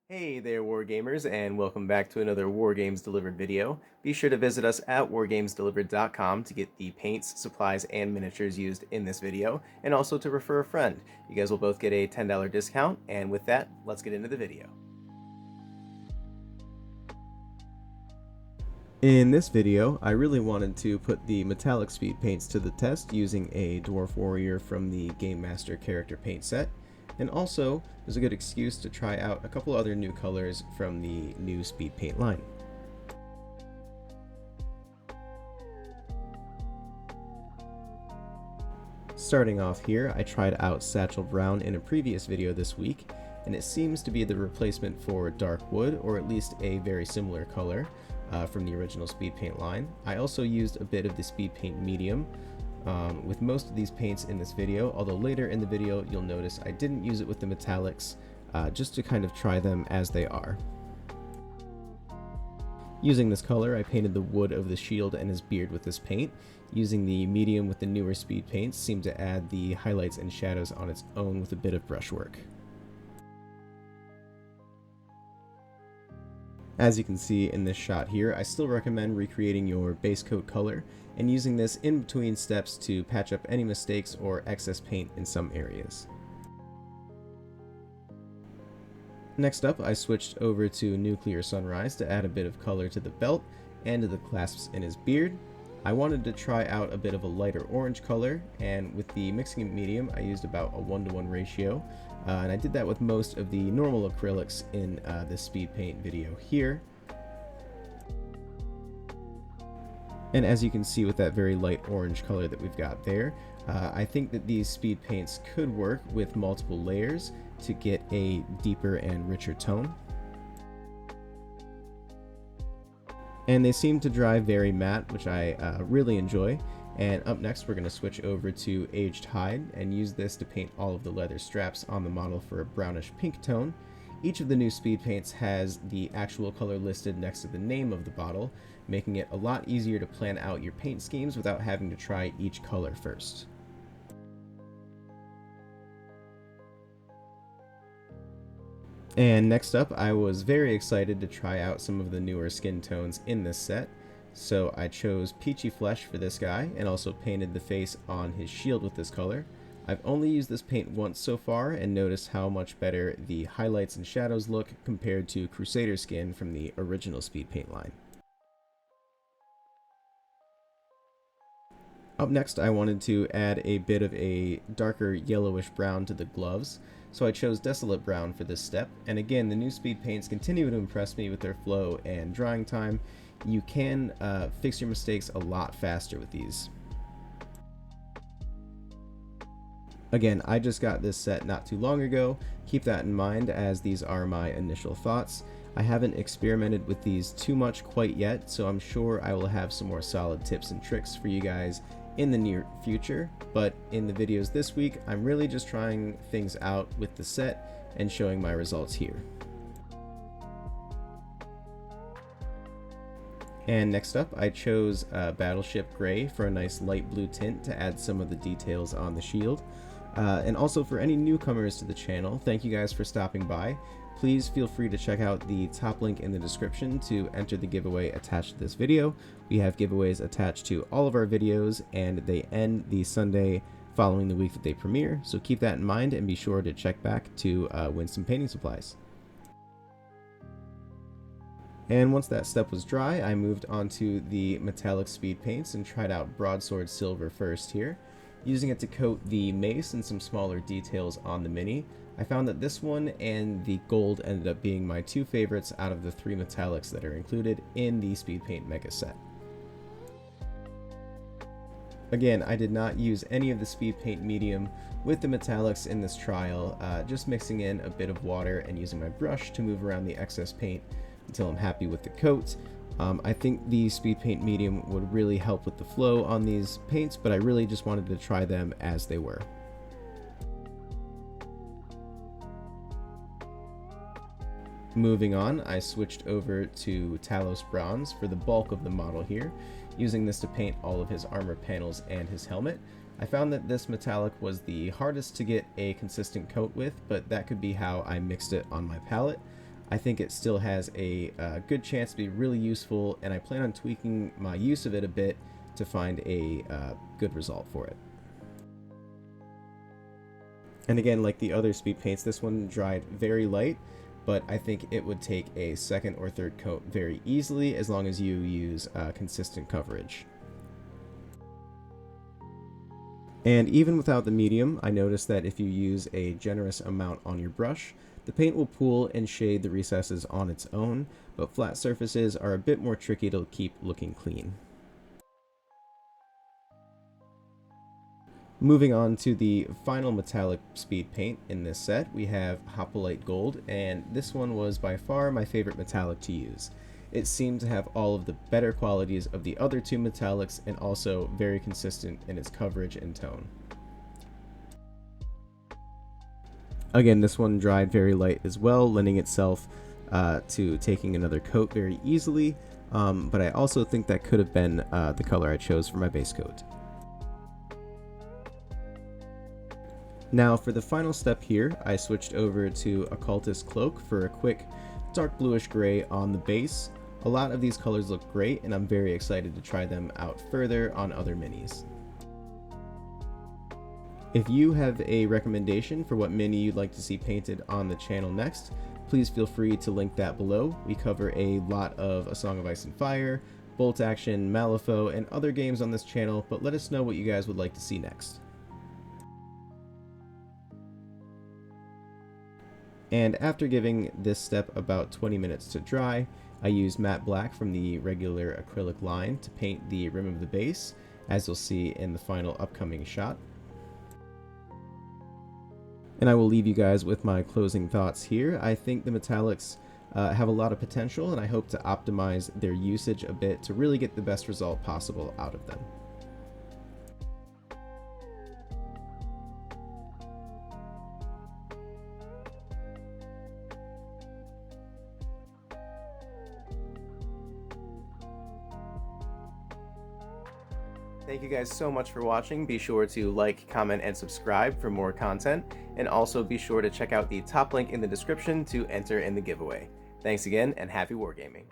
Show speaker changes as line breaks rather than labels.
Hey there, Wargamers, and welcome back to another Wargames Delivered video. Be sure to visit us at wargamesdelivered.com to get the paints, supplies, and miniatures used in this video, and also to refer a friend. You guys will both get a $10 discount, and with that, let's get into the video. In this video, I really wanted to put the metallic speed paints to the test using a Dwarf Warrior from the Gamemaster character paint set. And also, there's a good excuse to try out a couple other new colors from the new speed paint line. Starting off here, I tried out Satchel Brown in a previous video this week, and it seems to be the replacement for dark wood, or at least a very similar color from the original speed paint line. I also used a bit of the speed paint medium with most of these paints in this video, although later in the video you'll notice I didn't use it with the metallics, just to kind of try them as they are. Using this color, I painted the wood of the shield and his beard with this paint. Using the medium with the newer speed paints seemed to add the highlights and shadows on its own with a bit of brushwork. As you can see in this shot here, I still recommend recreating your base coat color and using this in between steps to patch up any mistakes or excess paint in some areas. Next up, I switched over to Nuclear Sunrise to add a bit of color to the belt and to the clasps in his beard. I wanted to try out a bit of a lighter orange color, and with the mixing medium I used about a 1:1 ratio, and I did that with most of the normal acrylics in this speed paint video here. And as you can see with that very light orange color that we've got there, I think that these speed paints could work with multiple layers to get a deeper and richer tone. And they seem to dry very matte, which I really enjoy. And up next, we're going to switch over to Aged Hide and use this to paint all of the leather straps on the model for a brownish pink tone. Each of the new speed paints has the actual color listed next to the name of the bottle, making it a lot easier to plan out your paint schemes without having to try each color first. And next up, I was very excited to try out some of the newer skin tones in this set. So I chose Peachy Flesh for this guy and also painted the face on his shield with this color. I've only used this paint once so far and noticed how much better the highlights and shadows look compared to Crusader skin from the original speed paint line. Up next, I wanted to add a bit of a darker yellowish brown to the gloves, so I chose Desolate Brown for this step. And again, the new speed paints continue to impress me with their flow and drying time. You can fix your mistakes a lot faster with these. Again, I just got this set not too long ago. Keep that in mind, as these are my initial thoughts. I haven't experimented with these too much quite yet, so I'm sure I will have some more solid tips and tricks for you guys in the near future, but in the videos this week, I'm really just trying things out with the set and showing my results here. And next up, I chose Battleship Gray for a nice light blue tint to add some of the details on the shield. And also for any newcomers to the channel, thank you guys for stopping by. Please feel free to check out the top link in the description to enter the giveaway attached to this video. We have giveaways attached to all of our videos, and they end the Sunday following the week that they premiere, so keep that in mind and be sure to check back to win some painting supplies. And once that step was dry, I moved on to the metallic speed paints and tried out Broadsword Silver first here. Using it to coat the mace and some smaller details on the mini, I found that this one and the gold ended up being my two favorites out of the three metallics that are included in the Speed Paint Mega Set. Again, I did not use any of the Speed Paint medium with the metallics in this trial, just mixing in a bit of water and using my brush to move around the excess paint until I'm happy with the coat. I think the Speed Paint medium would really help with the flow on these paints, but I really just wanted to try them as they were. Moving on, I switched over to Talos Bronze for the bulk of the model here, using this to paint all of his armor panels and his helmet. I found that this metallic was the hardest to get a consistent coat with, but that could be how I mixed it on my palette. I think it still has a good chance to be really useful, and I plan on tweaking my use of it a bit to find a good result for it. And again, like the other speed paints, this one dried very light, but I think it would take a second or third coat very easily as long as you use consistent coverage. And even without the medium, I noticed that if you use a generous amount on your brush, the paint will pool and shade the recesses on its own, but flat surfaces are a bit more tricky to keep looking clean. Moving on to the final metallic speed paint in this set, we have Hopalite Gold, and this one was by far my favorite metallic to use. It seemed to have all of the better qualities of the other two metallics and also very consistent in its coverage and tone. Again, this one dried very light as well, lending itself to taking another coat very easily, but I also think that could have been the color I chose for my base coat. Now for the final step here, I switched over to Occultist Cloak for a quick dark bluish gray on the base. A lot of these colors look great, and I'm very excited to try them out further on other minis. If you have a recommendation for what mini you'd like to see painted on the channel next, please feel free to link that below. We cover a lot of A Song of Ice and Fire, Bolt Action, Malifaux, and other games on this channel, but let us know what you guys would like to see next. And after giving this step about 20 minutes to dry, I used matte black from the regular acrylic line to paint the rim of the base, as you'll see in the final upcoming shot. And I will leave you guys with my closing thoughts here. I think the metallics have a lot of potential, and I hope to optimize their usage a bit to really get the best result possible out of them. Thank you guys so much for watching. Be sure to like, comment, and subscribe for more content. And also be sure to check out the top link in the description to enter in the giveaway. Thanks again, and happy wargaming.